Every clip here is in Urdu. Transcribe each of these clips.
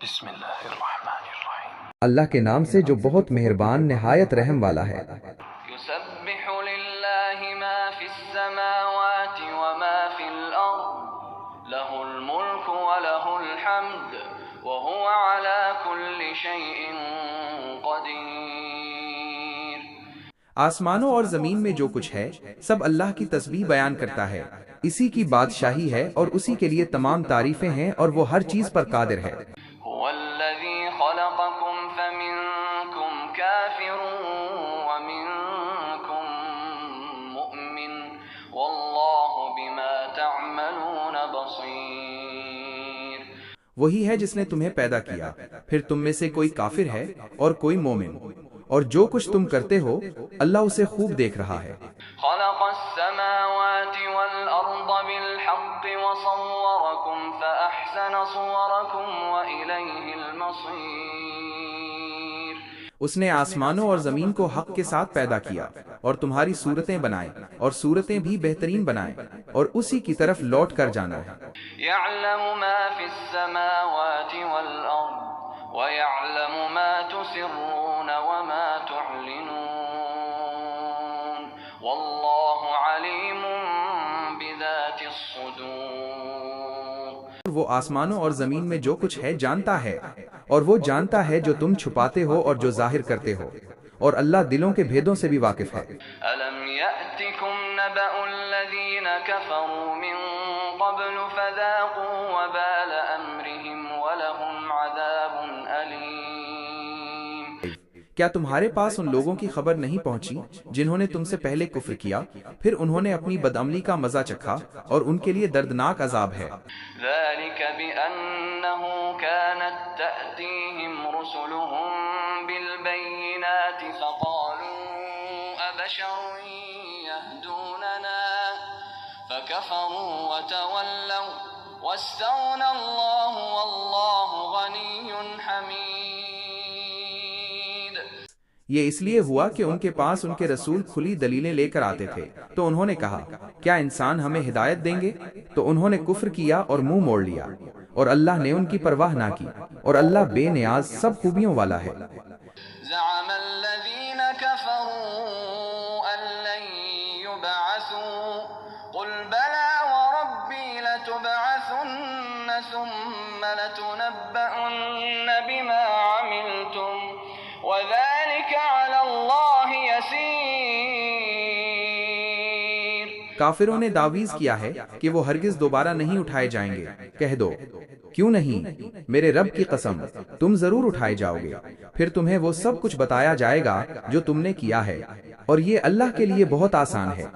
بسم اللہ الرحمن الرحیم۔ اللہ کے نام سے جو بہت مہربان نہایت رحم والا ہے۔ يسبح لله ما في السماوات وما في الأرض له الملك وله الحمد وهو على كل شيء قدير۔ آسمانوں اور زمین میں جو کچھ ہے سب اللہ کی تسبیح بیان کرتا ہے، اسی کی بادشاہی ہے اور اسی کے لیے تمام تعریفیں ہیں اور وہ ہر چیز پر قادر ہے۔ هو الذي خلقكم فمنكم كافر ومنكم مؤمن والله بما تعملون بصير۔ وہی ہے جس نے تمہیں پیدا کیا، پھر تم میں سے کوئی کافر ہے اور کوئی مومن، اور جو کچھ تم کرتے ہو اللہ اسے خوب دیکھ رہا ہے۔ خلق السماوات والأرض بالحق وصوركم فأحسن صوركم وإليه المصير۔ اس نے آسمانوں اور زمین کو حق کے ساتھ پیدا کیا اور تمہاری صورتیں بنائیں اور صورتیں بھی بہترین بنائیں اور اسی کی طرف لوٹ کر جانا ہے۔ يعلم ما في السماوات والأرض ويعلم ما تسرون وما تعلنون والله عليم بذات الصدور۔ وہ آسمانوں اور زمین میں جو کچھ ہے جانتا ہے، اور وہ جانتا ہے جو تم چھپاتے ہو اور جو ظاہر کرتے ہو، اور اللہ دلوں کے بھیدوں سے بھی واقف ہے۔ ألم يأتكم نبأ الذين كفروا من قبل فذاقوا وبال أمرهم ولهم عذاب أليم۔ کیا تمہارے پاس ان لوگوں کی خبر نہیں پہنچی جنہوں نے تم سے پہلے کفر کیا، پھر انہوں نے اپنی بدعملی کا مزہ چکھا اور ان کے لیے دردناک عذاب ہے۔ ذلك بأنه كانت تأتيهم رسلهم بالبينات فقالوا أبشر يهدوننا فكفروا وتولوا واستغنى الله والله غني حميد۔ یہ اس لیے ہوا کہ ان کے پاس ان کے رسول کھلی دلیلیں لے کر آتے تھے، تو انہوں نے کہا کیا انسان ہمیں ہدایت دیں گے؟ تو انہوں نے کفر کیا اور منہ موڑ لیا، اور اللہ نے ان کی پرواہ نہ کی، اور اللہ بے نیاز سب خوبیوں والا ہے۔ زعم الذين كفروا أن لن يبعثوا قل بلى وربي لتبعثن ثم لتنبؤن بما عملتم وذلك على الله يسير۔ کافروں نے دعویز کیا ہے کہ وہ ہرگز دوبارہ نہیں اٹھائے جائیں گے۔ کہہ دو کیوں نہیں، میرے رب کی قسم تم ضرور اٹھائے جاؤ گے، پھر تمہیں وہ سب کچھ بتایا جائے گا جو تم نے کیا ہے، اور یہ اللہ کے لیے بہت آسان ہے۔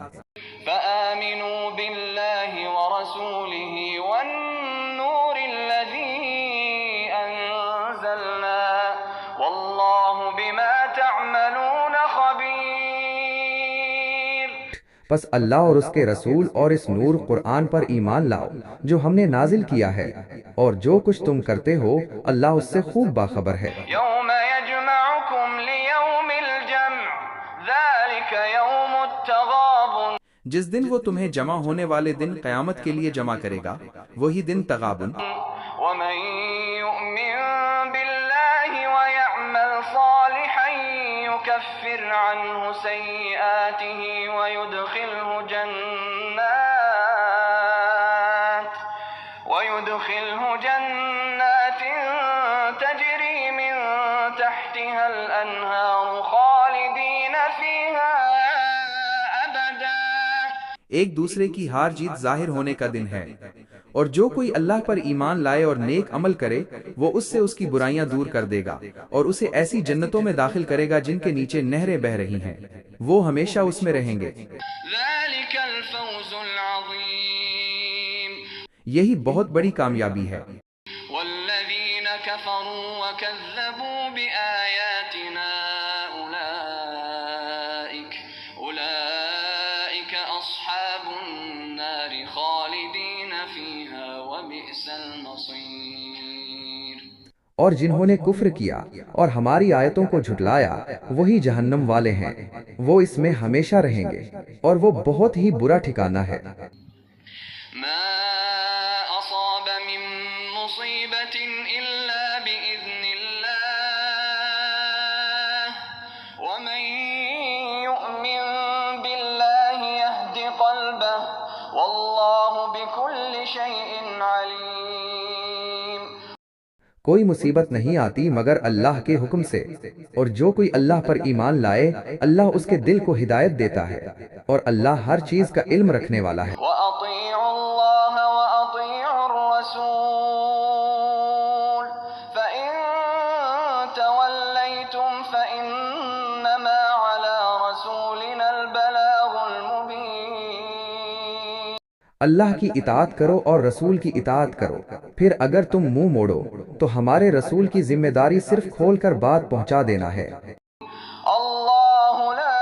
فآمنوا بالله ورسوله والنور الذي أنزلنا والله بما تعملون خبير۔ پس اللہ اور اس کے رسول اور اس نور قرآن پر ایمان لاؤ جو ہم نے نازل کیا ہے، اور جو کچھ تم کرتے ہو اللہ اس سے خوب باخبر ہے۔ يوم يجمعكم ليوم الجمع ذلك يوم التغابن۔ جس دن وہ تمہیں جمع ہونے والے دن قیامت کے لیے جمع کرے گا، وہی دن تغابن۔ ومن يؤمن بالله ويعمل صالحا يكفر عنه سيئاته ويدخله جنات تجري من تحتها الأنهار خالدين فيها أبدا۔ ایک دوسرے کی ہار جیت ظاہر ہونے کا دن ہے، اور جو کوئی اللہ پر ایمان لائے اور نیک عمل کرے وہ اس سے اس کی برائیاں دور کر دے گا اور اسے ایسی جنتوں میں داخل کرے گا جن کے نیچے نہریں بہہ رہی ہیں، وہ ہمیشہ اس میں رہیں گے۔ ذلك الفوز العظيم۔ یہی بہت بڑی کامیابی ہے۔ والذين كفروا وكذبوا بآياتنا أولئك أصحاب النار خالدين فيها وبئس المصير۔ اور جنہوں نے کفر کیا اور ہماری آیتوں کو جھٹلایا وہی جہنم والے ہیں، وہ اس میں ہمیشہ رہیں گے، اور وہ بہت ہی برا ٹھکانہ ہے۔ ما أصاب من مصيبة إلا کوئی مصیبت نہیں آتی مگر اللہ کے حکم سے، اور جو کوئی اللہ پر ایمان لائے اللہ اس کے دل کو ہدایت دیتا ہے، اور اللہ ہر چیز کا علم رکھنے والا ہے۔ وَأَطِيعُوا اللَّهَ وَأَطِيعُوا الرَّسُولَ فَإِن تَوَلَّيْتُمْ فَإِنَّمَا عَلَى رَسُولِنَا الْبَلَاغُ الْمُبِينُ۔ اللہ کی اطاعت کرو اور رسول کی اطاعت کرو، پھر اگر تم منہ موڑو تو ہمارے رسول کی ذمہ داری صرف کھول کر بات پہنچا دینا ہے۔ اللہ لا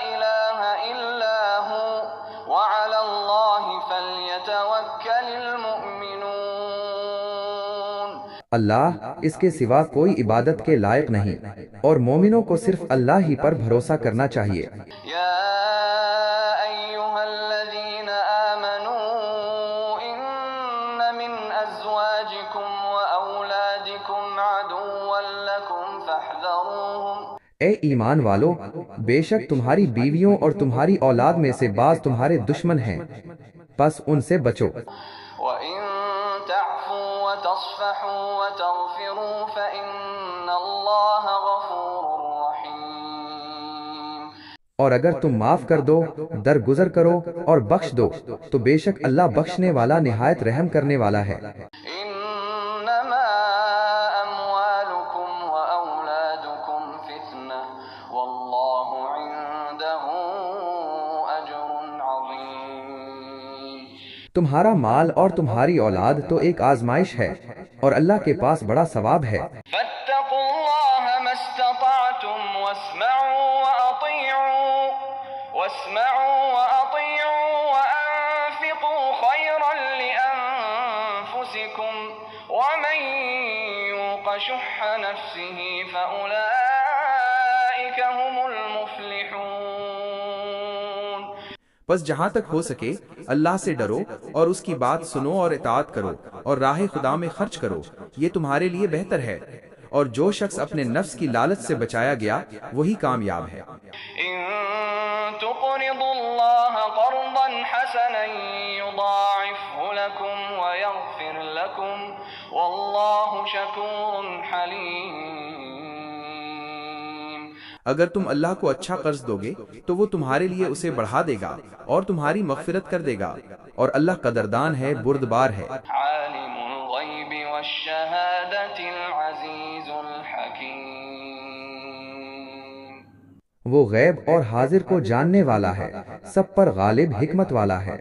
الہ الا ہو وعلی اللہ فلیتوکل المؤمنون۔ اللہ اس کے سوا کوئی عبادت کے لائق نہیں، اور مومنوں کو صرف اللہ ہی پر بھروسہ کرنا چاہیے۔ یا ایہا الذین آمنوا ان من ازواجکم واولادکم عدوا لکم فاحذروہم۔ اے ایمان والو، بے شک تمہاری بیویوں اور تمہاری اولاد میں سے بعض تمہارے دشمن ہیں، پس ان سے بچو۔ وَإِن تَعْفُوا وَتَصْفَحُوا وَتَغْفِرُوا فَإِنَّ اللَّهَ غَفُورٌ رَّحِيمٌ۔ اور اگر تم معاف کر دو، درگزر کرو اور بخش دو تو بے شک اللہ بخشنے والا نہایت رحم کرنے والا ہے۔ إِنَّمَا أَمْوَالُكُمْ وَأَوْلَادُكُمْ فِتْنَةٌ وَاللَّهُ عِندَهُ أَجْرٌ عَظِيمٌ۔ تمہارا مال اور تمہاری اولاد تو ایک آزمائش ہے، اور اللہ کے پاس بڑا ثواب ہے۔ فاتقوا الله ما استطعتم واسمعوا وأطيعوا وأنفقوا خيرا لأنفسكم ومن يوق شح نفسه فأولئك هم المفلحون۔ بس جہاں تک ہو سکے اللہ سے ڈرو اور اس کی بات سنو اور اطاعت کرو اور راہ خدا میں خرچ کرو، یہ تمہارے لیے بہتر ہے، اور جو شخص اپنے نفس کی لالچ سے بچایا گیا وہی کامیاب ہے۔ إن تقرضوا الله قرضا حسنا يضاعفه لكم ويغفر لكم والله شكور حليم۔ اگر تم اللہ کو اچھا قرض دو گے تو وہ تمہارے لیے اسے بڑھا دے گا اور تمہاری مغفرت کر دے گا، اور اللہ قدردان ہے، بردبار ہے۔ عالم الغیب والشہادة العزیز الحکیم۔ وہ غیب اور حاضر کو جاننے والا ہے، سب پر غالب، حکمت والا ہے۔